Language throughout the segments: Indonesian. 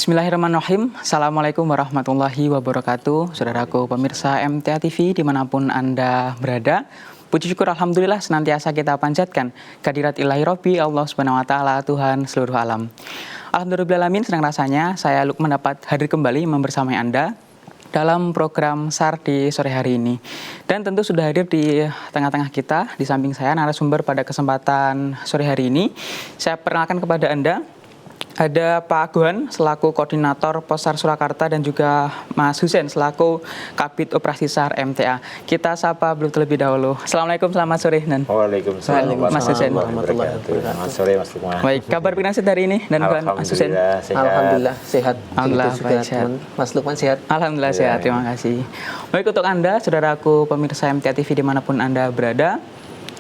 Bismillahirrahmanirrahim. Assalamualaikum warahmatullahi wabarakatuh. Saudaraku pemirsa MTA TV dimanapun Anda berada. Puji syukur Alhamdulillah senantiasa kita panjatkan kehadirat ilahi Robbi Allah Subhanahu Wa Taala Tuhan seluruh alam. Alhamdulillahirrahmanirrahim, senang rasanya saya Lukman dapat hadir kembali membersamai Anda dalam program SAR di sore hari ini. Dan tentu sudah hadir di tengah-tengah kita, di samping saya narasumber pada kesempatan sore hari ini. Saya perkenalkan kepada Anda, ada Pak Aguan selaku Koordinator Possar Surakarta dan juga Mas Husein selaku Kabid Operasi SAR MTA. Kita sapa beliau terlebih dahulu. Assalamualaikum, selamat sore. Dan Waalaikumsalam Mas Husein. Selamat sore Mas Lukman. Baik, kabar finansial hari ini dan Mas Husein. Alhamdulillah sehat. Alhamdulillah juga sehat. Mas Lukman sehat. Alhamdulillah sehat, terima kasih. Baik, untuk Anda, saudaraku pemirsa MTA TV dimanapun Anda berada,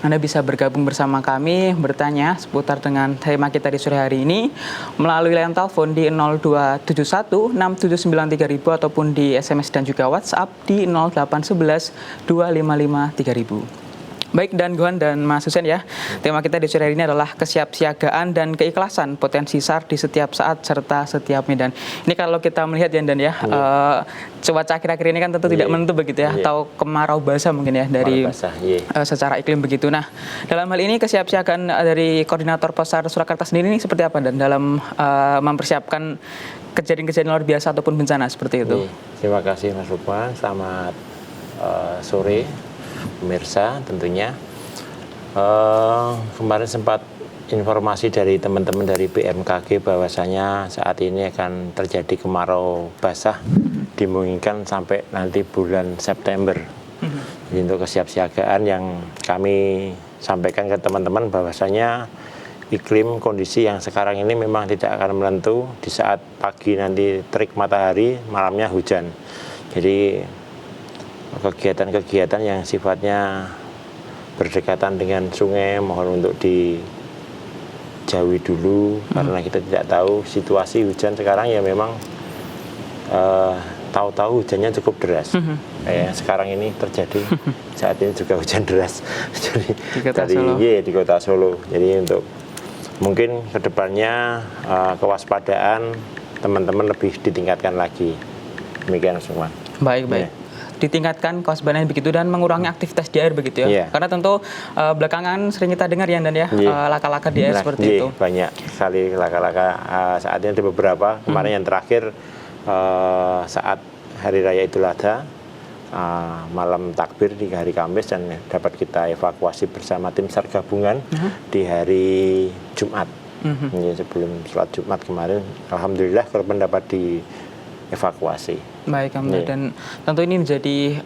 Anda bisa bergabung bersama kami, bertanya seputar dengan tema kita di sore hari ini melalui line telepon di 0271 6793000 ataupun di SMS dan juga WhatsApp di 0811 255 3000. Baik, dan Gohan dan Mas Husein ya, tema kita di sore hari ini adalah kesiapsiagaan dan keikhlasan potensi SAR di setiap saat serta setiap medan. Ini kalau kita melihat ya Dan ya, cuaca akhir-akhir ini kan tentu tidak menentu begitu ya, atau kemarau basah mungkin ya dari secara iklim begitu. Nah, dalam hal ini kesiapsiagaan dari Koordinator Possar Surakarta sendiri ini seperti apa Dan dalam mempersiapkan kejadian-kejadian luar biasa ataupun bencana seperti itu? Terima kasih Mas Lukman, selamat sore pemirsa tentunya. Kemarin sempat informasi dari teman-teman dari BMKG bahwasanya saat ini akan terjadi kemarau basah dimungkinkan sampai nanti bulan September. Jadi untuk kesiapsiagaan yang kami sampaikan ke teman-teman bahwasanya iklim kondisi yang sekarang ini memang tidak akan menentu. Di saat pagi nanti terik matahari, malamnya hujan. Jadi kegiatan-kegiatan yang sifatnya berdekatan dengan sungai mohon untuk dijauhi dulu karena kita tidak tahu situasi hujan sekarang ya memang tahu-tahu hujannya cukup deras. Sekarang ini terjadi saat ini juga hujan deras. Jadi di Kota Solo. Jadi untuk mungkin kedepannya kewaspadaan teman-teman lebih ditingkatkan lagi. Demikian semua. Baik. Ditingkatkan kewaspadaan begitu dan mengurangi aktivitas di air begitu ya. Karena tentu belakangan sering kita dengar ya Dan ya, laka-laka di air seperti itu. Banyak sekali laka-laka. Saat ini ada beberapa. Kemarin yang terakhir saat Hari Raya Idul Adha, malam takbir di hari Kamis dan dapat kita evakuasi bersama tim SAR gabungan di hari Jumat. Sebelum sholat Jumat kemarin, alhamdulillah korban dapat dievakuasi. Baik, dan tentu ini menjadi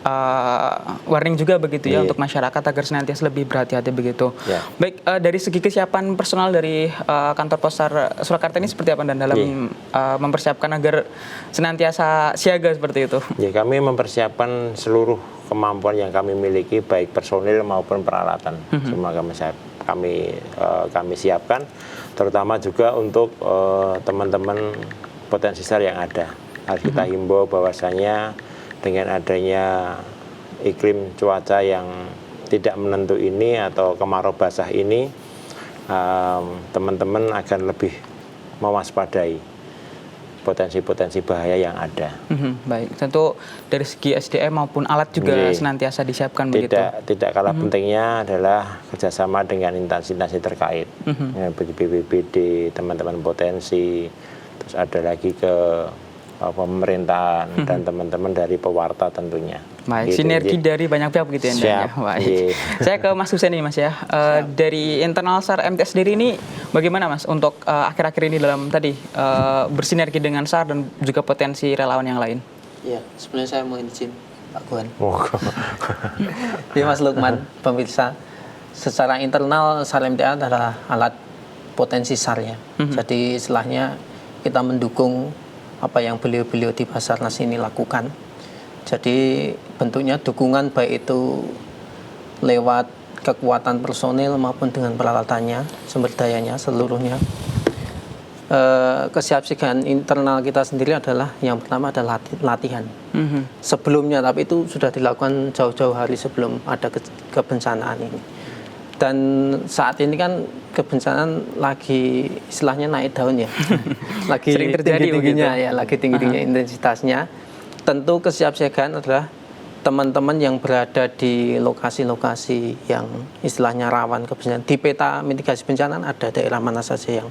warning juga begitu ya untuk masyarakat agar senantiasa lebih berhati-hati begitu. Baik, dari segi kesiapan personal dari kantor Possar Surakarta ini seperti apa Dan dalam mempersiapkan agar senantiasa siaga seperti itu? Ya, kami mempersiapkan seluruh kemampuan yang kami miliki baik personil maupun peralatan. Semua kami siapkan, terutama juga untuk teman-teman potensi SAR yang ada. Harus kita himbau bahwasanya dengan adanya iklim cuaca yang tidak menentu ini atau kemarau basah ini, teman-teman akan lebih mewaspadai potensi-potensi bahaya yang ada. Baik, tentu dari segi SDM maupun alat juga senantiasa disiapkan begitu. Tidak kalah pentingnya adalah kerjasama dengan instansi-instansi terkait, BPBD, teman-teman potensi, terus ada lagi ke pemerintahan dan teman-teman dari pewarta tentunya. Baik, sinergi dari banyak pihak begitu ya. Baik. Saya ke Mas Husein nih Mas ya. Dari internal SAR MTA sendiri ini bagaimana Mas untuk akhir-akhir ini dalam tadi bersinergi dengan SAR dan juga potensi relawan yang lain? Iya, sebenarnya saya mau izin Pak Guan. Jadi Mas Lukman, pemirsa, secara internal SAR MTA adalah alat potensi SAR ya. Jadi istilahnya kita mendukung apa yang beliau-beliau di Basarnas ini lakukan. Jadi bentuknya dukungan baik itu lewat kekuatan personil maupun dengan peralatannya, sumber dayanya seluruhnya. Kesiapsiagaan internal kita sendiri adalah yang pertama adalah latihan. Sebelumnya, tapi itu sudah dilakukan jauh-jauh hari sebelum ada kebencanaan ini. Dan saat ini kan kebencanaan lagi istilahnya naik daun ya. Lagi Sering terjadi tinggi-tingginya begitu. ya, lagi tinggi-tingginya intensitasnya. Tentu kesiapsiagaan adalah teman-teman yang berada di lokasi-lokasi yang istilahnya rawan kebencanaan. Di peta mitigasi bencana ada daerah mana saja yang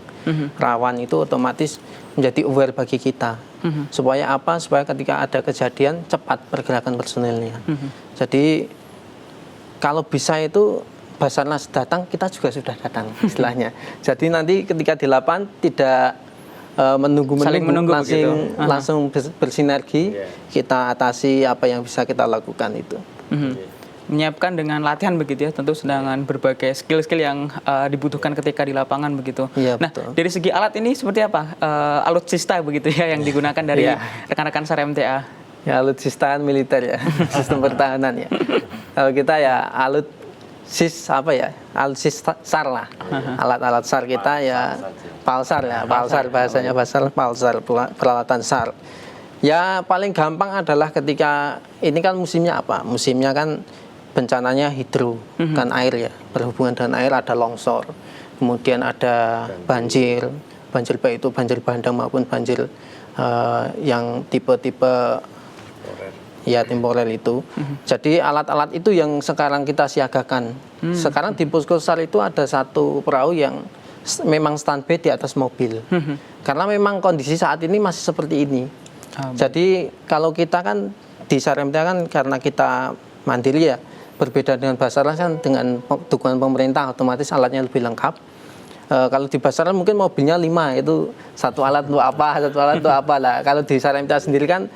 rawan, itu otomatis menjadi aware bagi kita. Supaya apa? Supaya ketika ada kejadian cepat pergerakan personilnya. Jadi kalau bisa itu Basarnas datang, kita juga sudah datang istilahnya. Jadi nanti ketika di lapangan tidak Saling menunggu langsung bersinergi, kita atasi apa yang bisa kita lakukan itu. Menyiapkan dengan latihan begitu ya, tentu dengan berbagai skill-skill yang dibutuhkan ketika di lapangan begitu. Iya, nah, betul. dari segi alat ini seperti apa? Alutsista begitu ya yang digunakan dari rekan-rekan SAR MTA. Ya, alutsista militer ya, sistem pertahanan ya. Kalau kita ya alutsista SAR lah. Alat-alat SAR kita ya palsar ya, palsar bahasanya, palsar peralatan SAR. Ya paling gampang adalah ketika ini kan musimnya apa? Musimnya kan bencananya hidro, kan air ya. Berhubungan dengan air ada longsor, kemudian ada banjir baik itu banjir bandang maupun banjir yang tipe-tipe ya temporer itu. Jadi alat-alat itu yang sekarang kita siagakan. Sekarang di Posko SAR itu ada satu perahu yang memang standby di atas mobil. Karena memang kondisi saat ini masih seperti ini. Jadi kalau kita kan di SAR MTA kan karena kita mandiri ya, berbeda dengan Basarnas kan dengan dukungan pemerintah otomatis alatnya lebih lengkap. Kalau di Basarnas mungkin mobilnya 5, itu satu alat untuk apa lah. Kalau di SAR MTA sendiri kan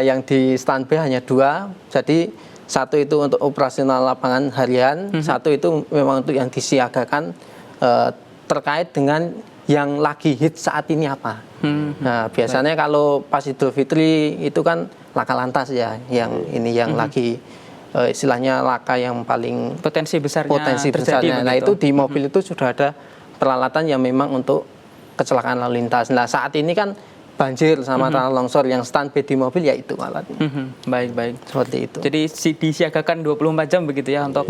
yang di standby hanya 2, jadi satu itu untuk operasional lapangan harian, satu itu memang untuk yang disiagakan terkait dengan yang lagi hit saat ini apa. Nah biasanya kalau pas Idul Fitri itu kan laka lantas ya, yang ini yang lagi istilahnya laka yang paling Potensi besarnya Nah itu di mobil itu sudah ada peralatan yang memang untuk kecelakaan lalu lintas. Nah saat ini kan banjir sama tanah longsor yang standby di mobil ya itu alatnya. Baik. Seperti itu. Jadi disiagakan 24 jam begitu ya untuk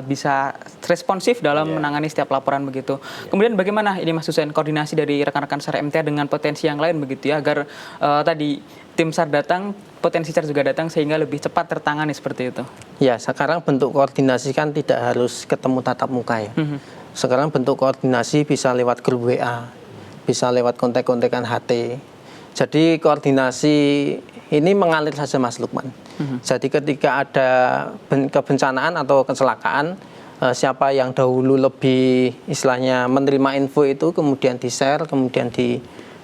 bisa responsif dalam menangani setiap laporan begitu. Kemudian bagaimana ini Mas Hussein koordinasi dari rekan-rekan SAR MTA dengan potensi yang lain begitu ya, agar tadi tim SAR datang, potensi SAR juga datang sehingga lebih cepat tertangani seperti itu. Ya, sekarang bentuk koordinasi kan tidak harus ketemu tatap muka ya. Sekarang bentuk koordinasi bisa lewat grup WA, bisa lewat kontak-kontakan HT. Jadi koordinasi ini mengalir saja Mas Lukman. Jadi ketika ada kebencanaan atau kecelakaan, siapa yang dahulu lebih istilahnya menerima info itu kemudian di-share, kemudian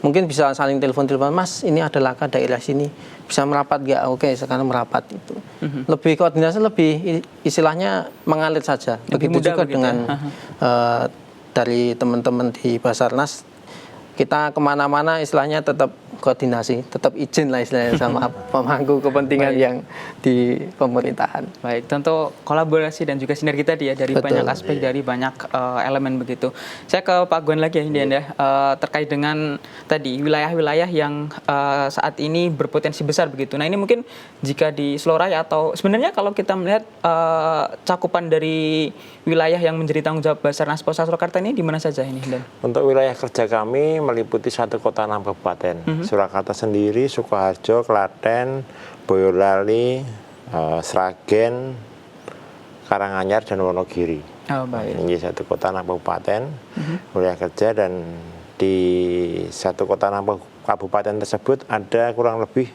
mungkin bisa saling telepon, Mas ini ada laka daerah sini, bisa merapat nggak? Oke, sekarang merapat itu. Lebih koordinasi, lebih istilahnya mengalir saja. Begitu juga dengan dari teman-teman di Basarnas, kita kemana-mana istilahnya tetap koordinasi, tetap izin lah istilahnya sama pemangku kepentingan yang di pemerintahan. Baik, tentu kolaborasi dan juga sinergi tadi ya dari banyak aspek, dari banyak elemen begitu. Saya ke Pak Gwen lagi ya, Indian ya, terkait dengan tadi wilayah-wilayah yang saat ini berpotensi besar begitu. Nah ini mungkin jika di Seloraya atau sebenarnya kalau kita melihat cakupan dari wilayah yang menjadi tanggung jawab Basarnas Polres Surakarta ini di mana saja ini, Indian? Untuk wilayah kerja kami meliputi 1 kota 6 kabupaten. Surakarta sendiri, Sukoharjo, Klaten, Boyolali, Sragen, Karanganyar, dan Wonogiri. Baik. Ini 1 kota 6 kabupaten wilayah kerja, dan di 1 kota 6 kabupaten tersebut ada kurang lebih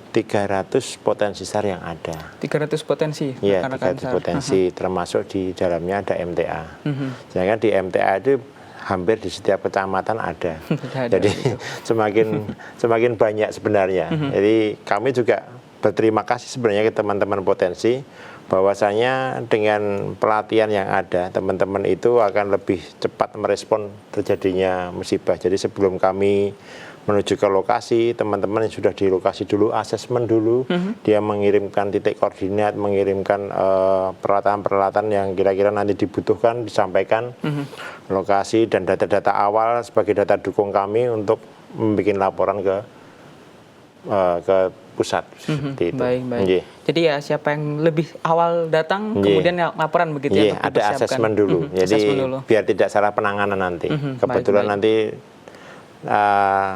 300 potensi SAR yang ada. 300 potensi? Iya, 300 potensi, termasuk di dalamnya ada MTA. Sedangkan di MTA itu hampir di setiap kecamatan ada. Jadi semakin banyak sebenarnya. Jadi kami juga berterima kasih sebenarnya ke teman-teman potensi, bahwasanya dengan pelatihan yang ada, teman-teman itu akan lebih cepat merespon terjadinya musibah. Jadi sebelum kami menuju ke lokasi, teman-teman yang sudah di lokasi dulu, asesmen dulu, dia mengirimkan titik koordinat, mengirimkan peralatan-peralatan yang kira-kira nanti dibutuhkan, disampaikan lokasi dan data-data awal sebagai data dukung kami untuk membuat laporan ke ke pusat seperti itu. Baik, baik. Nggih. Jadi ya siapa yang lebih awal datang kemudian laporan begitu Iya, ya untuk ada dipersiapkan. asesmen dulu. Jadi Assessment dulu. biar tidak salah penanganan nanti. Kebetulan baik. nanti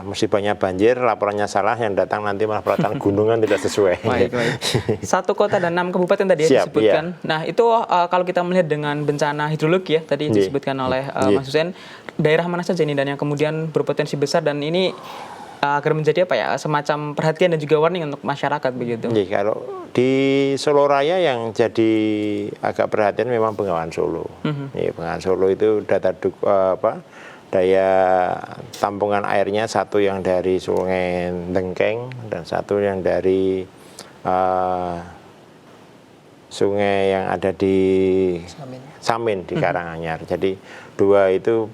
musibahnya banjir, laporannya salah, yang datang nanti malah peralatan gunungan tidak sesuai. Baik, baik. 1 kota dan 6 kabupaten tadi ya Siap, disebutkan. Nah itu kalau kita melihat dengan bencana hidrologi ya tadi disebutkan oleh Mas Hussein, daerah mana saja ini dan yang kemudian berpotensi besar dan ini agar menjadi apa ya semacam perhatian dan juga warning untuk masyarakat begitu. Jadi kalau di Solo Raya yang jadi agak perhatian memang Bengawan Solo. Ya, Bengawan Solo itu daya tampungan airnya satu yang dari Sungai Dengkeng dan satu yang dari sungai yang ada di Samin di Karanganyar. Jadi dua itu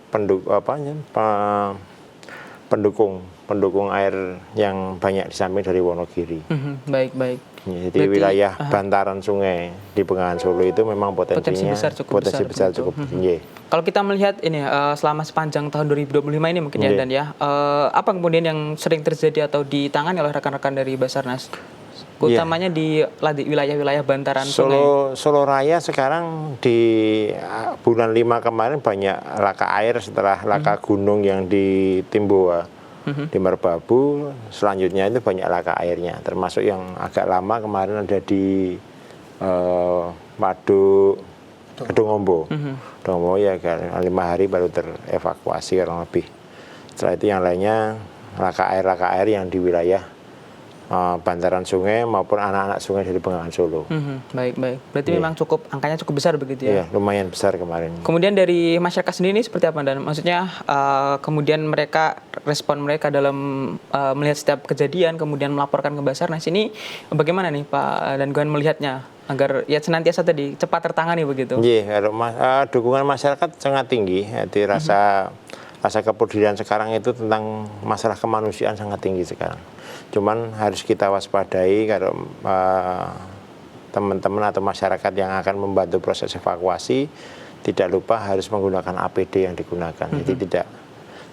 pendukung air yang banyak di samping dari Wonogiri. Baik, baik. Ya, jadi wilayah bantaran sungai di Bengawan Solo itu memang potensi besar cukup tinggi. Kalau kita melihat ini selama sepanjang tahun 2025 ini mungkin ya dan ya apa kemudian yang sering terjadi atau ditangani oleh rekan-rekan dari Basarnas? Utamanya di wilayah-wilayah bantaran sungai. Solo Raya sekarang di bulan 5 kemarin banyak laka air setelah laka gunung yang di Timboa. Di Merbabu, selanjutnya itu banyak laka airnya, termasuk yang agak lama kemarin ada di Waduk Kedungombo. Kedungombo ya 5 hari baru terevakuasi kurang lebih. Setelah itu yang lainnya laka air yang di wilayah bantaran sungai maupun anak-anak sungai dari Bengawan Solo. Baik, baik. Berarti memang angkanya cukup besar begitu ya? Iya, lumayan besar kemarin. Kemudian dari masyarakat sendiri seperti apa dan maksudnya kemudian respon mereka dalam melihat setiap kejadian kemudian melaporkan ke Basarnas ini bagaimana nih Pak dan Guhan melihatnya agar ya senantiasa tadi cepat tertangani begitu? Iya, dukungan masyarakat sangat tinggi. Jadi rasa kepedulian sekarang itu tentang masalah kemanusiaan sangat tinggi sekarang. Cuman harus kita waspadai kalau teman-teman atau masyarakat yang akan membantu proses evakuasi tidak lupa harus menggunakan APD yang digunakan. Jadi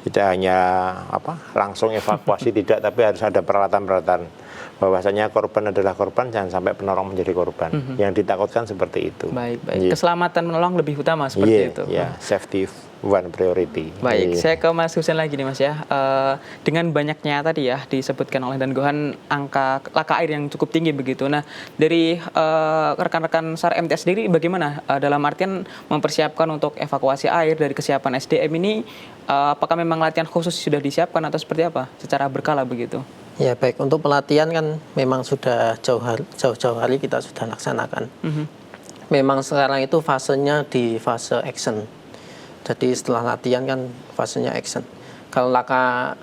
tidak hanya langsung evakuasi tidak, tapi harus ada peralatan-peralatan. Bahwasanya korban adalah korban, jangan sampai penolong menjadi korban. Yang ditakutkan seperti itu. Baik, baik. Keselamatan menolong lebih utama seperti itu. Iya, safety one priority. Baik, saya ke Mas Hussein lagi nih Mas ya. Dengan banyaknya tadi ya disebutkan oleh Dan Gohan angka laka air yang cukup tinggi begitu. Nah, dari rekan-rekan SAR MTS sendiri bagaimana dalam artian mempersiapkan untuk evakuasi air dari kesiapan SDM ini? Apakah memang latihan khusus sudah disiapkan atau seperti apa? Secara berkala begitu? Ya baik, untuk pelatihan kan memang sudah jauh-jauh hari kita sudah laksanakan. Memang sekarang itu fasenya di fase action. Jadi setelah latihan kan fasenya action. Kalau laka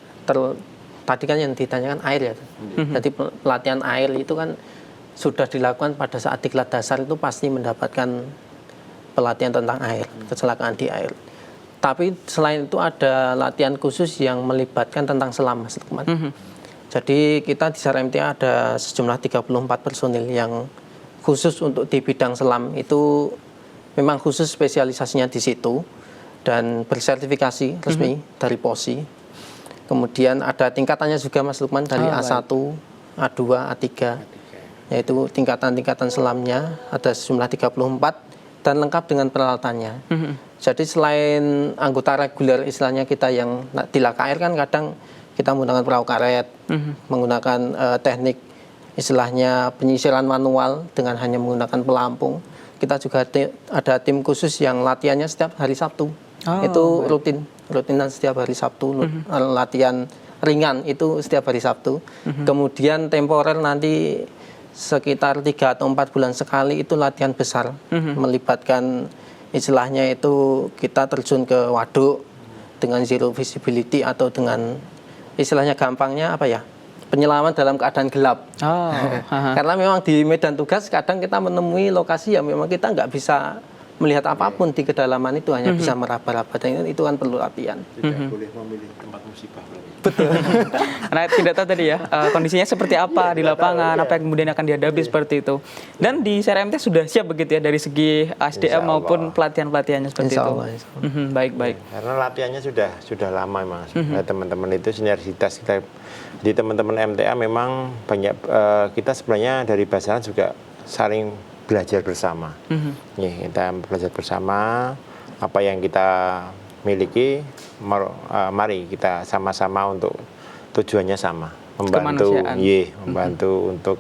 tadi kan yang ditanyakan air ya. Jadi pelatihan air itu kan sudah dilakukan pada saat diklat dasar itu pasti mendapatkan pelatihan tentang air, kecelakaan di air. Tapi selain itu ada latihan khusus yang melibatkan tentang selam, Mas Lukman. Jadi kita di SAR MTA ada sejumlah 34 personil yang khusus untuk di bidang selam itu memang khusus spesialisasinya di situ dan bersertifikasi resmi dari POSI. Kemudian ada tingkatannya juga Mas Lukman dari A1, A2, A3. Yaitu tingkatan-tingkatan selamnya ada sejumlah 34 dan lengkap dengan peralatannya. Jadi selain anggota reguler istilahnya kita yang di laka air kan kadang kita menggunakan perahu karet, menggunakan teknik istilahnya penyisiran manual dengan hanya menggunakan pelampung. Kita juga ada tim khusus yang latihannya setiap hari Sabtu. Itu rutinan setiap hari Sabtu. Latihan ringan itu setiap hari Sabtu. Kemudian temporer nanti sekitar 3 atau 4 bulan sekali itu latihan besar. Melibatkan istilahnya itu kita terjun ke waduk dengan zero visibility atau dengan istilahnya gampangnya apa ya, penyelaman dalam keadaan gelap. Karena memang di medan tugas kadang kita menemui lokasi yang memang kita nggak bisa melihat apapun di kedalaman itu, hanya bisa meraba-raba, dan itu kan perlu latihan. Tidak boleh memilih tempat musibah. Betul. Karena tidak tahu tadi ya kondisinya seperti apa di lapangan, apa yang kemudian akan dihadapi seperti itu. Dan di SRMT sudah siap begitu ya dari segi SDM maupun pelatihan-pelatihannya seperti itu. Baik-baik. Karena latihannya sudah lama memang. Teman-teman itu sinergitas kita Di teman-teman MTA memang banyak kita sebenarnya dari Basarnas juga saling belajar bersama. Kita belajar bersama apa yang kita miliki, mari kita sama-sama untuk tujuannya sama, membantu, membantu untuk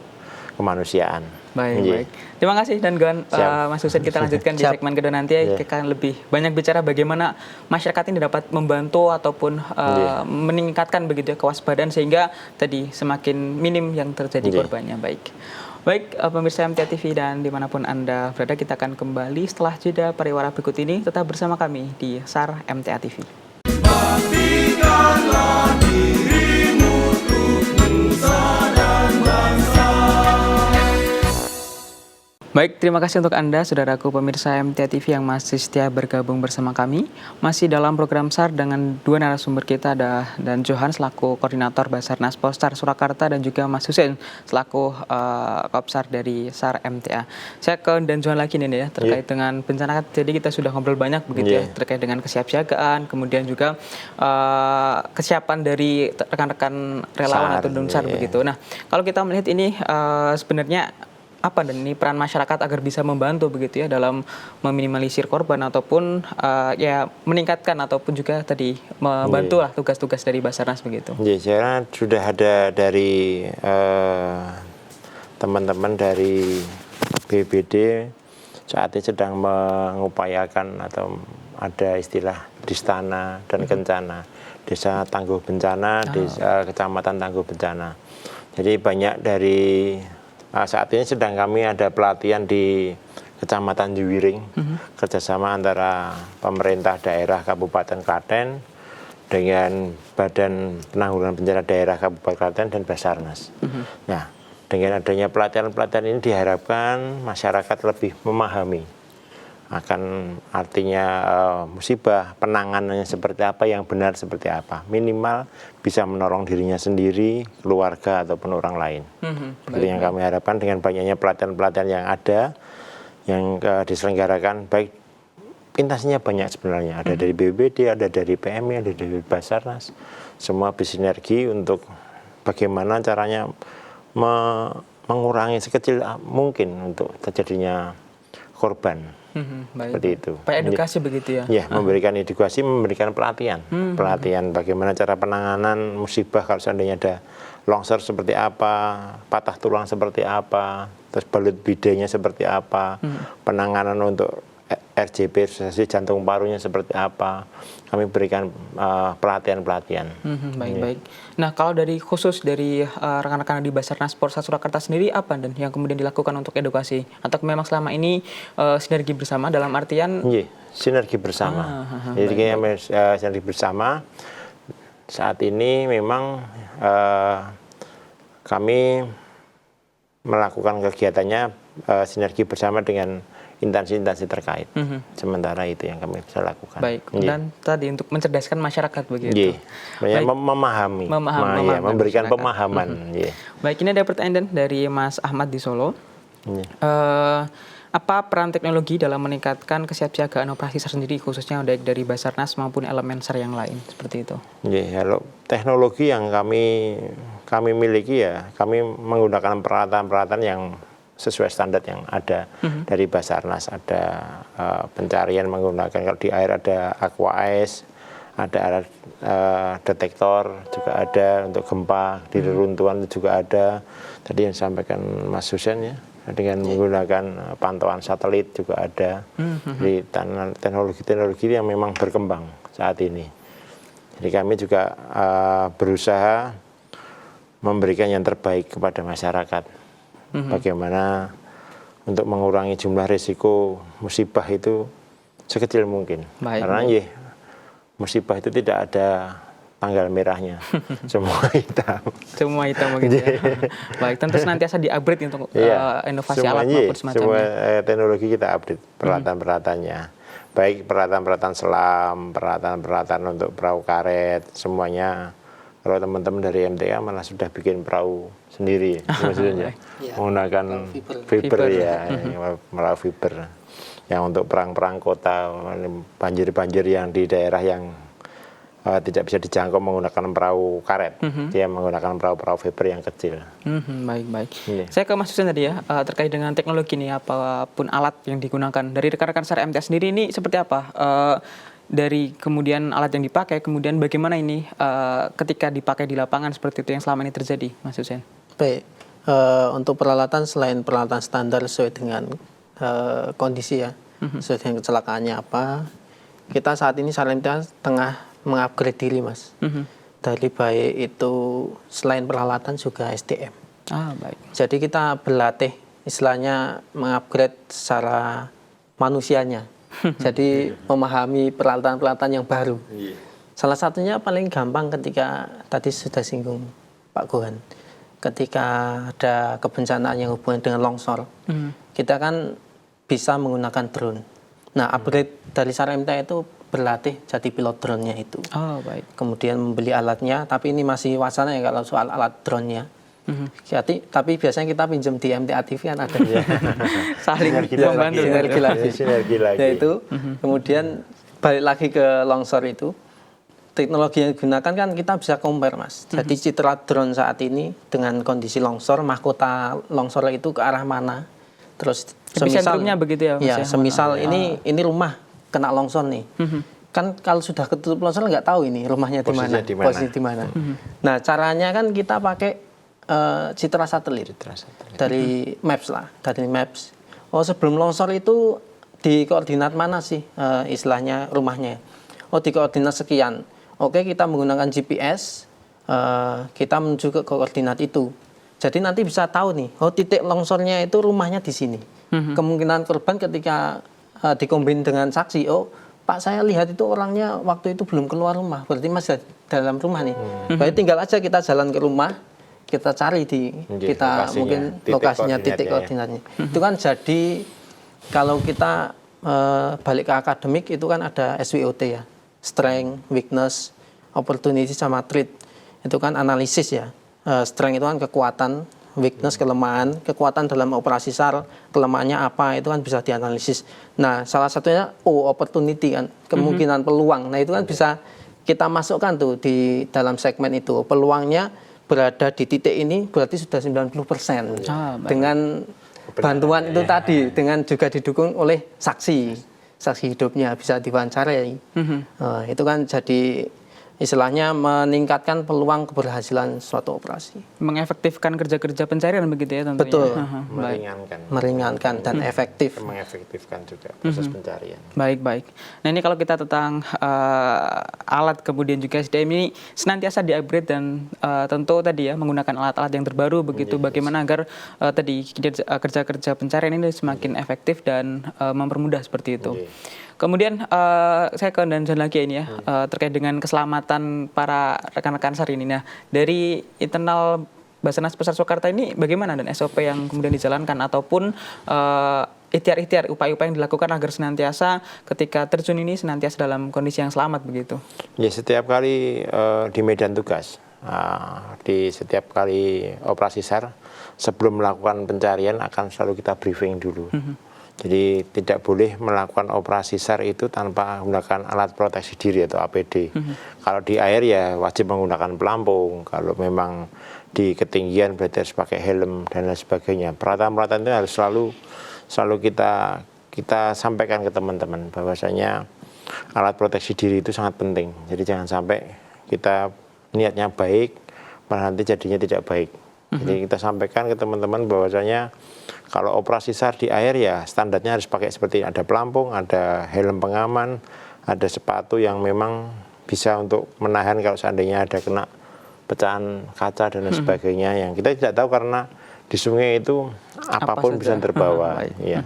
kemanusiaan. Baik. Terima kasih dan Gon, Mas Husein, kita lanjutkan di segmen kedua nanti ya. Kita akan lebih banyak bicara bagaimana masyarakat ini dapat membantu ataupun meningkatkan begitu ya kewaspadaan sehingga tadi semakin minim yang terjadi korbannya. Baik, pemirsa MTA TV dan dimanapun Anda berada, kita akan kembali setelah jeda pariwara berikut ini. Tetap bersama kami di SAR MTA TV. Bangkitkanlah dirimu untuk nusa dan bangsa. Baik, terima kasih untuk Anda, saudaraku pemirsa MTA TV yang masih setia bergabung bersama kami. Masih dalam program SAR dengan dua narasumber kita, ada dan Johan selaku Koordinator Basarnas Polstar Surakarta dan juga Mas Husein selaku Kopsar dari SAR MTA. Saya ke dan Johan lagi nih ya, terkait dengan bencana. Jadi kita sudah ngobrol banyak begitu ya, terkait dengan kesiapsiagaan, kemudian juga kesiapan dari rekan-rekan relawan atau Dunsar begitu. Nah, kalau kita melihat ini sebenarnya apa dan ini peran masyarakat agar bisa membantu begitu ya dalam meminimalisir korban ataupun ya meningkatkan ataupun juga tadi membantu lah tugas-tugas dari Basarnas begitu. Saya sudah ada dari teman-teman dari BPBD saat ini sedang mengupayakan atau ada istilah Distana dan Kencana, Desa Tangguh Bencana, Desa Kecamatan Tangguh Bencana. Jadi banyak dari saat ini sedang kami ada pelatihan di Kecamatan Juwiring, kerjasama antara pemerintah daerah Kabupaten Klaten dengan Badan Penanggulangan Bencana Daerah Kabupaten Klaten dan Basarnas. Nah, dengan adanya pelatihan-pelatihan ini diharapkan masyarakat lebih memahami akan artinya musibah, penanganannya seperti apa, yang benar seperti apa. Minimal bisa menolong dirinya sendiri, keluarga, ataupun orang lain. Itu yang kami harapkan dengan banyaknya pelatihan-pelatihan yang ada, yang diselenggarakan, baik intasinya banyak sebenarnya. Ada dari BPBD, ada dari PMI, ada dari Basarnas. Semua bersinergi untuk bagaimana caranya mengurangi sekecil mungkin untuk terjadinya korban. Seperti itu. Pak edukasi begitu ya? Ya, memberikan edukasi, memberikan pelatihan. Pelatihan bagaimana cara penanganan musibah kalau seandainya ada longsor seperti apa, patah tulang seperti apa, terus balut bidenya seperti apa, penanganan untuk RJP, restorasi jantung parunya seperti apa. Kami berikan pelatihan-pelatihan. Baik. Nah, kalau dari khusus dari rekan-rekan di Basarnas Polstar Surakarta sendiri apa dan yang kemudian dilakukan untuk edukasi? Atau memang selama ini sinergi bersama dalam artian? Iya, sinergi bersama. Jadi sinergi bersama. Saat ini memang kami melakukan kegiatannya sinergi bersama dengan instansi-instansi terkait. Sementara itu yang kami bisa lakukan. Baik. Dan tadi untuk mencerdaskan masyarakat begitu. Memahami, memberikan pemahaman. Baik, ini ada pertanyaan dari Mas Ahmad di Solo. Apa peran teknologi dalam meningkatkan kesiapsiagaan operasi SAR sendiri, khususnya baik dari Basarnas maupun elemen SAR yang lain seperti itu? Kalau teknologi yang kami miliki ya, kami menggunakan peralatan-peralatan yang sesuai standar yang ada dari Basarnas. Ada pencarian menggunakan, kalau di air ada aqua ice, ada alat detektor juga ada, untuk gempa di reruntuhan juga ada. Tadi yang disampaikan Mas Husein ya, dengan menggunakan pantauan satelit juga ada. Jadi teknologi-teknologi yang memang berkembang saat ini. Jadi kami juga berusaha memberikan yang terbaik kepada masyarakat. Bagaimana untuk mengurangi jumlah risiko musibah itu sekecil mungkin. Karena musibah itu tidak ada tanggal merahnya, semua hitam. Semua hitam begitu ya. Baik, tentu senantiasa di-upgrade untuk inovasi alat maupun semacamnya. Semua teknologi kita update peralatan-peralatannya. Baik peralatan-peralatan selam, peralatan-peralatan untuk perahu karet, semuanya. Kalau teman-teman dari MTA malah sudah bikin perahu sendiri, maksudnya menggunakan fiber perahu fiber. Yang untuk perang-perang kota, banjir-banjir yang di daerah yang tidak bisa dijangkau menggunakan perahu karet. Dia menggunakan perahu-perahu fiber yang kecil. Baik. Saya ke Mas Hussein tadi ya, terkait dengan teknologi nih, apapun alat yang digunakan. Dari rekan-rekan SAR MTA sendiri ini seperti apa? Dari kemudian alat yang dipakai, kemudian bagaimana ini ketika dipakai di lapangan seperti itu yang selama ini terjadi, Mas Hussein? Baik, untuk peralatan selain peralatan standar sesuai dengan kondisi ya, sesuai dengan kecelakaannya apa, kita saat ini SAR MTA tengah mengupgrade diri, Mas. Dari baik itu selain peralatan juga SDM. Baik. Jadi kita berlatih istilahnya mengupgrade secara manusianya. Jadi memahami peralatan-peralatan yang baru. Salah satunya paling gampang ketika tadi sudah singgung Pak Gohan. Ketika ada kebencanaan yang hubungan dengan longsor, kita kan bisa menggunakan drone. Nah, upgrade dari SAR MTA itu berlatih jadi pilot drone-nya itu. Baik. Kemudian membeli alatnya, tapi ini masih wacana ya kalau soal alat drone-nya. Jadi, tapi biasanya kita pinjam di MTA TV kan ada. Saling membantu. Sinergi lagi. Yaitu, kemudian balik lagi ke longsor itu, teknologi yang digunakan kan kita bisa compare, Mas. Jadi citra drone saat ini dengan kondisi longsor, mahkota longsor itu ke arah mana. Terus semisal begitu ya, Mas, ya, semisal ini rumah kena longsor nih. Kan kalau sudah ketutup longsor nggak tahu ini rumahnya di mana, posisi di mana. Nah, caranya kan kita pakai citra satelit. Dari Maps lah, dari Maps. Oh, sebelum longsor itu di koordinat mana sih istilahnya rumahnya? Oh, di koordinat sekian. Oke, kita menggunakan GPS, kita menuju ke koordinat itu. Jadi nanti bisa tahu nih, oh titik longsornya itu rumahnya di sini. Kemungkinan korban ketika dikombin dengan saksi, oh Pak saya lihat itu orangnya waktu itu belum keluar rumah, berarti masih dalam rumah nih. Berarti tinggal aja kita jalan ke rumah, kita cari di kita lokasinya, mungkin lokasinya, titik koordinatnya. Itu kan jadi kalau kita balik ke akademik itu kan ada SWOT ya, strength, weakness, opportunity sama threat. Itu kan analisis ya. Strength itu kan kekuatan, weakness kelemahan, kekuatan dalam operasi SAR, kelemahannya apa itu kan bisa dianalisis. Nah, salah satunya opportunity kan, kemungkinan peluang. Nah, itu kan bisa kita masukkan tuh di dalam segmen itu. Peluangnya berada di titik ini berarti sudah 90%. Dengan bantuan itu tadi, dengan juga didukung oleh saksi hidupnya bisa diwawancarai. Itu kan jadi istilahnya meningkatkan peluang keberhasilan suatu operasi. Mengefektifkan kerja-kerja pencarian begitu ya tentunya. Betul. Meringankan dan efektif. Mengefektifkan juga proses pencarian. Baik. Nah ini kalau kita tentang alat kemudian juga SDM ini senantiasa di-upgrade dan tentu tadi ya menggunakan alat-alat yang terbaru begitu. Bagaimana agar tadi kerja-kerja pencarian ini semakin efektif dan mempermudah seperti itu. Kemudian saya ke Danjan lagi ini ya, terkait dengan keselamatan para rekan-rekan SAR ini. Nah, dari internal Basarnas Pesar Surakarta ini bagaimana dan SOP yang kemudian dijalankan ataupun ikhtiar-ikhtiar upaya-upaya yang dilakukan agar senantiasa ketika terjun ini senantiasa dalam kondisi yang selamat begitu? Ya, setiap kali di medan tugas, di setiap kali operasi SAR, sebelum melakukan pencarian akan selalu kita briefing dulu. Jadi tidak boleh melakukan operasi SAR itu tanpa menggunakan alat proteksi diri atau APD. Kalau di air ya wajib menggunakan pelampung. Kalau memang di ketinggian berarti harus pakai helm dan lain sebagainya. Peralatan-peralatan itu harus selalu kita sampaikan ke teman-teman bahwasanya alat proteksi diri itu sangat penting. Jadi jangan sampai kita niatnya baik, malah nanti jadinya tidak baik. Jadi kita sampaikan ke teman-teman bahwasanya kalau operasi SAR di air ya standarnya harus pakai seperti ada pelampung, ada helm pengaman, ada sepatu yang memang bisa untuk menahan kalau seandainya ada kena pecahan kaca dan lain sebagainya yang kita tidak tahu karena di sungai itu apapun bisa terbawa. Ya.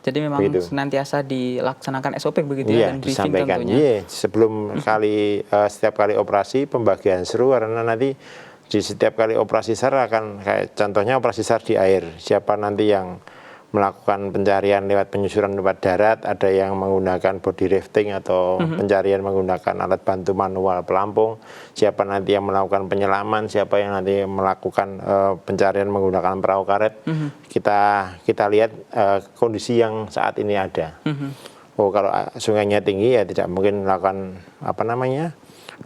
Jadi memang begitu. Senantiasa dilaksanakan SOP begitu ya, dan briefing disampaikan. Iya, sebelum setiap kali operasi pembagian seru karena nanti di setiap kali operasi SAR akan kayak contohnya operasi SAR di air. Siapa nanti yang melakukan pencarian lewat penyusuran lewat darat, ada yang menggunakan body rafting atau pencarian menggunakan alat bantu manual pelampung. Siapa nanti yang melakukan penyelaman, siapa yang nanti melakukan pencarian menggunakan perahu karet. Kita lihat kondisi yang saat ini ada. Oh, kalau sungainya tinggi ya tidak mungkin melakukan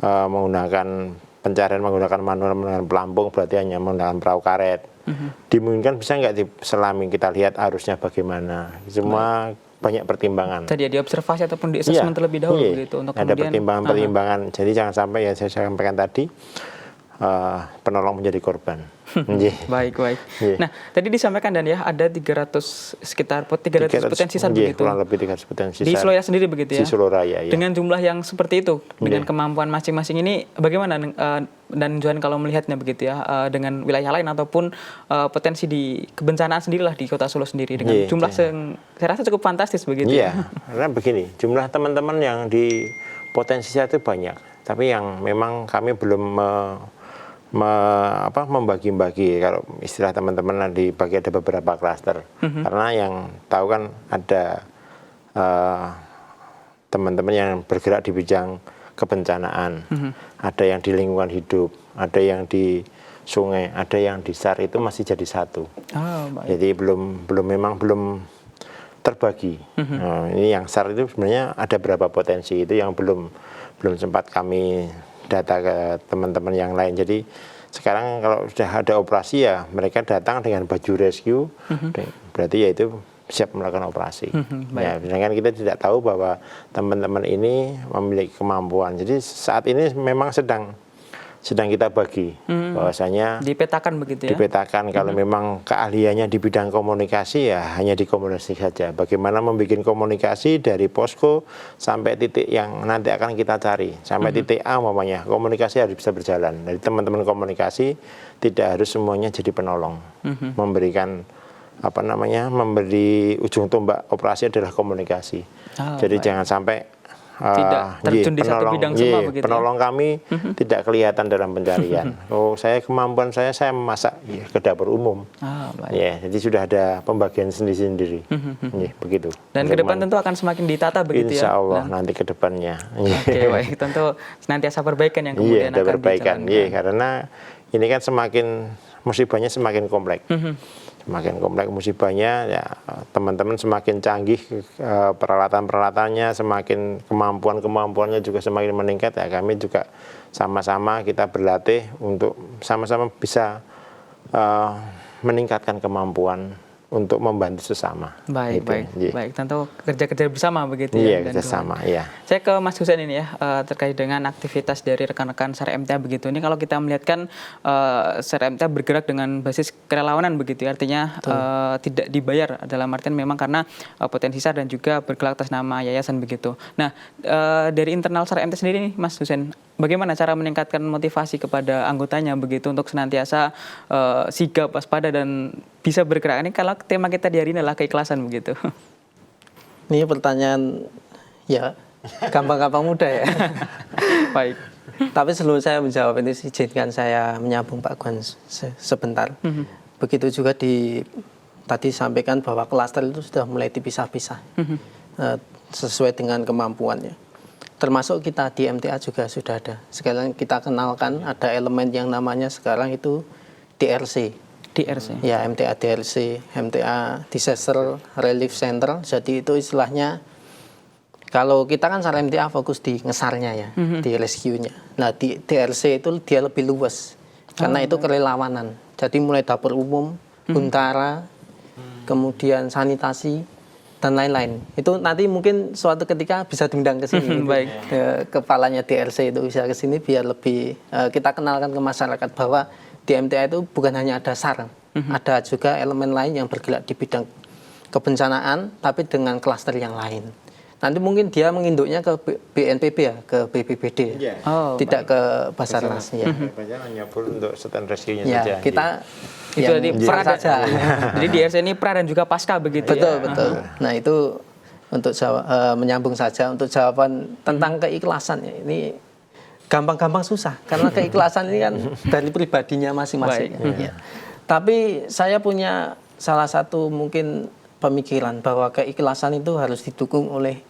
menggunakan pencarian menggunakan manual menggunakan pelampung, berarti hanya menggunakan perahu karet. Dimungkinkan bisa nggak diselami, kita lihat arusnya bagaimana. Semua banyak pertimbangan. Tadi ya diobservasi ataupun di assessment terlebih dahulu gitu untuk ada kemudian pertimbangan-pertimbangan. Jadi jangan sampai yang saya sampaikan tadi penolong menjadi korban. Baik. Nah, tadi disampaikan dan ya ada sekitar 300 potensi SAR begitu. Kurang lebih 300 potensi SAR. Di Solo sendiri begitu ya. Di Solo Raya ya. Dengan jumlah yang seperti itu, dengan kemampuan masing-masing ini bagaimana dan Johan kalau melihatnya begitu ya dengan wilayah lain ataupun potensi di kebencanaan sendirilah di Kota Solo sendiri dengan jumlah saya rasa cukup fantastis begitu. Iya, karena begini, jumlah teman-teman yang di potensi SAR itu banyak, tapi yang memang kami belum membagi-bagi. Kalau istilah teman-teman dibagi ada beberapa klaster. Karena yang tahu kan ada teman-teman yang bergerak di bidang kebencanaan, ada yang di lingkungan hidup, ada yang di sungai, ada yang di SAR, itu masih jadi satu. Jadi belum terbagi. Nah, ini yang SAR itu sebenarnya ada berapa potensi, itu yang belum sempat kami data ke teman-teman yang lain. Jadi sekarang kalau sudah ada operasi ya mereka datang dengan baju rescue, berarti ya itu siap melakukan operasi. Ya, sedangkan kita tidak tahu bahwa teman-teman ini memiliki kemampuan. Jadi saat ini memang sedang kita bagi, bahwasanya dipetakan begitu ya. Dipetakan kalau memang keahliannya di bidang komunikasi ya hanya di komunikasi saja. Bagaimana membuat komunikasi dari posko sampai titik yang nanti akan kita cari, sampai titik A umpamanya. Komunikasi harus bisa berjalan. Jadi teman-teman komunikasi tidak harus semuanya jadi penolong. Memberi ujung tombak operasi adalah komunikasi. Jadi jangan sampai tidak terjun di satu bidang semua begitu. Penolong kami tidak kelihatan dalam pencarian. Kemampuan saya memasak ke dapur umum. Ya, jadi sudah ada pembagian sendiri-sendiri. Begitu. Dan ke depan tentu akan semakin ditata begitu ya. Insya Allah nanti ke depannya. Oke, baik. Tentu senantiasa perbaikan yang kemudian akan perbaikan. Karena ini kan musibahnya semakin kompleks. Semakin kompleks musibahnya, ya teman-teman semakin canggih peralatan-peralatannya, semakin kemampuannya juga semakin meningkat. Ya kami juga sama-sama kita berlatih untuk sama-sama bisa meningkatkan kemampuan untuk membantu sesama. Baik. Tentu kerja bersama begitu ya. Iya, kerjasama. Iya. Saya ke Mas Husein ini ya terkait dengan aktivitas dari rekan-rekan SAR MTA begitu. Ini kalau kita melihatkan SAR MTA bergerak dengan basis kerelawanan begitu, artinya tidak dibayar dalam artian memang karena potensi SAR dan juga bergerak atas nama yayasan begitu. Nah, dari internal SAR MTA sendiri nih, Mas Husein, bagaimana cara meningkatkan motivasi kepada anggotanya begitu untuk senantiasa sigap, waspada dan bisa bergerak? Ini kalau tema kita di hari ini adalah keikhlasan begitu. Ini pertanyaan ya gampang-gampang mudah ya. Baik. Tapi sebelum saya menjawab ini, izinkan saya menyambung Pak Guan sebentar. Begitu juga tadi sampaikan bahwa klaster itu sudah mulai dipisah-pisah sesuai dengan kemampuannya. Termasuk kita di MTA juga sudah ada. Sekarang kita kenalkan ada elemen yang namanya sekarang itu DRC. Ya, MTA DRC, MTA Disaster Relief Center. Jadi itu istilahnya, kalau kita kan SAR MTA fokus di ngesarnya ya, di rescue-nya. Nah di DRC itu dia lebih luas, karena itu kerelawanan. Jadi mulai dapur umum, huntara, kemudian sanitasi, dan lain-lain. Itu nanti mungkin suatu ketika bisa diundang ke sini. Baik. Kepalanya DRC itu bisa ke sini biar lebih kita kenalkan ke masyarakat bahwa di MTA itu bukan hanya ada SAR, ada juga elemen lain yang bergerak di bidang kebencanaan, tapi dengan klaster yang lain. Nanti mungkin dia menginduknya ke BNPB ya, ke BPBD, tidak ke Basarnas. Hanya untuk stand rescue-nya saja. Kita itu tadi pra saja. Jadi DRC ini pra dan juga pasca begitu. Betul. Nah itu untuk menyambung saja untuk jawaban tentang keikhlasan ya. Ini gampang-gampang susah karena keikhlasan ini kan dari pribadinya masing-masing. Ya. Tapi saya punya salah satu mungkin pemikiran bahwa keikhlasan itu harus didukung oleh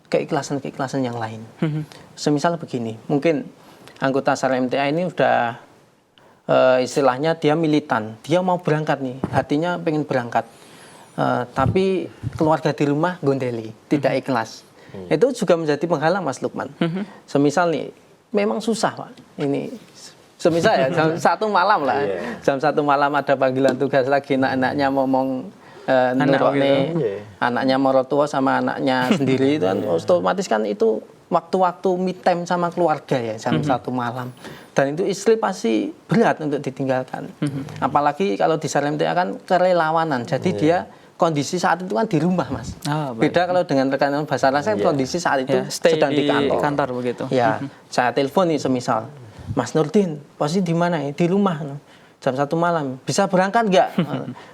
keikhlasan yang lain. Semisal begini, mungkin anggota SAR MTA ini udah istilahnya dia militan, dia mau berangkat nih, hatinya pengen berangkat, tapi keluarga di rumah gondeli, tidak ikhlas. Itu juga menjadi penghalang Mas Lukman. Semisal nih, memang susah Pak. Ini semisal ya jam 1 malam lah. Jam 1 malam ada panggilan tugas lagi, anak-anaknya ngomong nurone, anaknya morotua sama anaknya sendiri itu kan otomatis kan itu waktu-waktu me time sama keluarga ya jam 1 malam. Dan itu istri pasti berat untuk ditinggalkan. Apalagi kalau di SARMTA kan kerelawanan. Jadi dia kondisi saat itu kan di rumah Mas. Beda kalau dengan rekan Basarnas kan kondisi saat itu sedang di kantor begitu. Ya, saya telepon nih semisal, Mas Nurdin, posisi di mana ya? Di rumah. Jam 1 malam. Bisa berangkat nggak?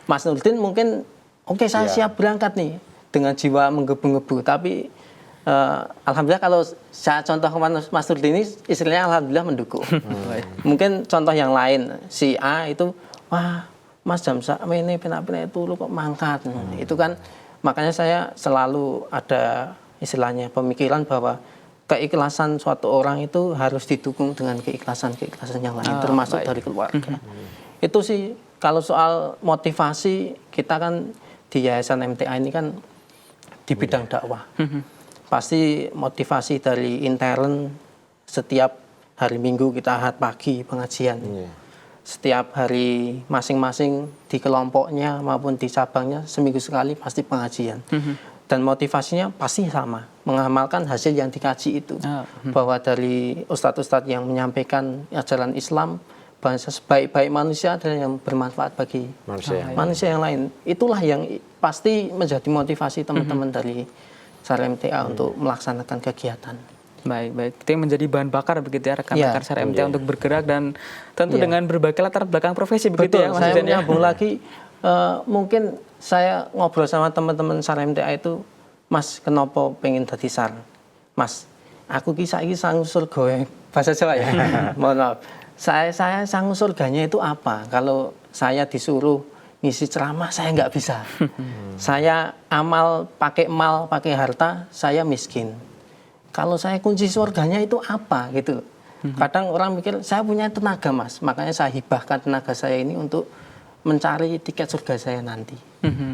Mas Nurdin mungkin oke, saya siap berangkat nih dengan jiwa menggebu-gebu. Tapi alhamdulillah kalau saya contoh ke Mas Nurdin ini istrinya alhamdulillah mendukung. Mungkin contoh yang lain, si A itu wah Mas jam ini pena-pena itu lu kok mangkat. Itu kan makanya saya selalu ada istilahnya pemikiran bahwa keikhlasan suatu orang itu harus didukung dengan keikhlasan yang lain, termasuk dari keluarga. Itu sih kalau soal motivasi, kita kan di Yayasan MTA ini kan di bidang dakwah. Pasti motivasi dari intern setiap hari Minggu kita ahad pagi pengajian. Setiap hari masing-masing di kelompoknya maupun di cabangnya seminggu sekali pasti pengajian. Dan motivasinya pasti sama, mengamalkan hasil yang dikaji itu. Bahwa dari ustadz-ustadz yang menyampaikan ajaran Islam, bahasa sebaik-baik manusia adalah yang bermanfaat bagi manusia yang lain. Itulah yang pasti menjadi motivasi teman-teman dari SARMTA untuk melaksanakan kegiatan. Baik. Itu yang menjadi bahan bakar begitu ya rekan-rekan SARMTA untuk bergerak dan tentu dengan berbagai latar belakang profesi begitu. Betul, ya Mas. Saya menyambung lagi, mungkin saya ngobrol sama teman-teman SARMTA itu, Mas kenapa pengen jadi SAR? Mas, aku kisah ini sang surga, bahasa Jawa ya. Mohon maaf. Saya sang surganya itu apa? Kalau saya disuruh ngisi ceramah, saya nggak bisa. Saya amal pakai mal, pakai harta, saya miskin. Kalau saya kunci surganya itu apa gitu. Kadang orang mikir saya punya tenaga Mas, makanya saya hibahkan tenaga saya ini untuk mencari tiket surga saya nanti.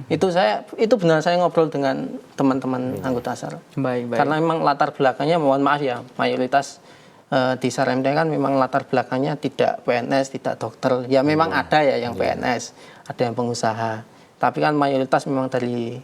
Itu benar saya ngobrol dengan teman-teman anggota SAR. Karena memang latar belakangnya mohon maaf ya, mayoritas di SARMTA kan memang latar belakangnya tidak PNS, tidak dokter. Ya memang ada ya yang PNS, ada yang pengusaha. Tapi kan mayoritas memang dari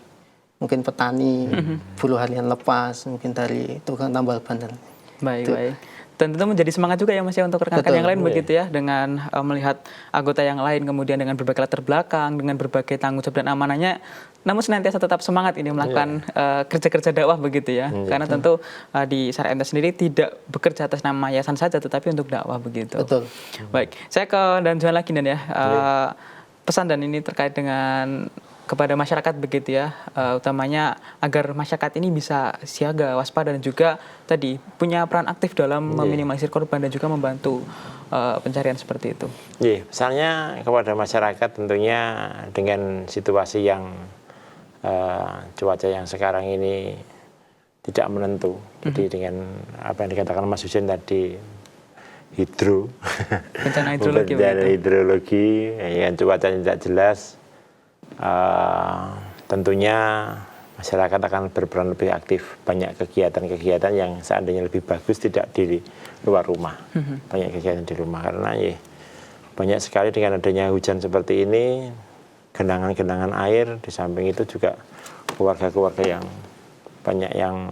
mungkin petani, buruh harian lepas, mungkin dari tukang tambal ban. Baik. Dan tentu menjadi semangat juga ya Mas ya untuk rekan-rekan yang lain begitu ya, dengan melihat anggota yang lain kemudian dengan berbagai latar belakang, dengan berbagai tanggung jawab dan amanahnya, namun senantiasa tetap semangat ini melakukan kerja-kerja dakwah begitu ya. Karena tentu di SARMTA sendiri tidak bekerja atas nama yayasan saja, tetapi untuk dakwah begitu. Betul. Baik, saya ke Dan Johan lagi Dan ya. Pesan Dan ini terkait dengan kepada masyarakat begitu ya, utamanya agar masyarakat ini bisa siaga, waspada dan juga tadi punya peran aktif dalam meminimalisir korban dan juga membantu pencarian seperti itu. Misalnya kepada masyarakat tentunya dengan situasi yang cuaca yang sekarang ini tidak menentu, jadi dengan apa yang dikatakan Mas Husin tadi bencana hidrologi, yang cuaca tidak jelas. Tentunya masyarakat akan berperan lebih aktif, banyak kegiatan-kegiatan yang seandainya lebih bagus tidak di luar rumah, banyak kegiatan di rumah karena banyak sekali dengan adanya hujan seperti ini, genangan-genangan air, di samping itu juga keluarga-keluarga yang banyak yang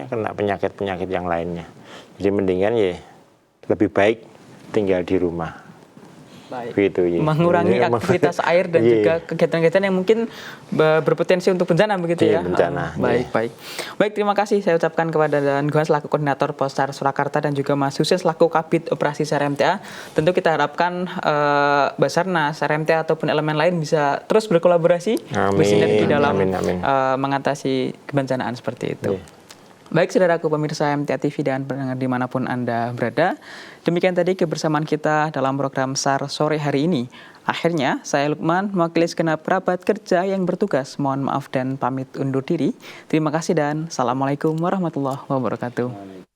kena penyakit-penyakit yang lainnya. Jadi mendingan lebih baik tinggal di rumah. Gitu, mengurangi aktivitas air dan juga kegiatan-kegiatan yang mungkin berpotensi untuk bencana begitu ya. Bencana. Baik, terima kasih saya ucapkan kepada Dan Johan selaku koordinator Polsar Surakarta dan juga Mas Husin selaku Kabid Operasi SARMTA. Tentu kita harapkan Basarnas, SARMTA ataupun elemen lain bisa terus berkolaborasi bersinergi dalam mengatasi kebencanaan seperti itu. Baik saudaraku pemirsa MTA TV dan pendengar dimanapun Anda berada, demikian tadi kebersamaan kita dalam program SAR sore hari ini. Akhirnya saya Lukman mewakili segenap rapat kerja yang bertugas. Mohon maaf dan pamit undur diri. Terima kasih dan Assalamualaikum warahmatullahi wabarakatuh.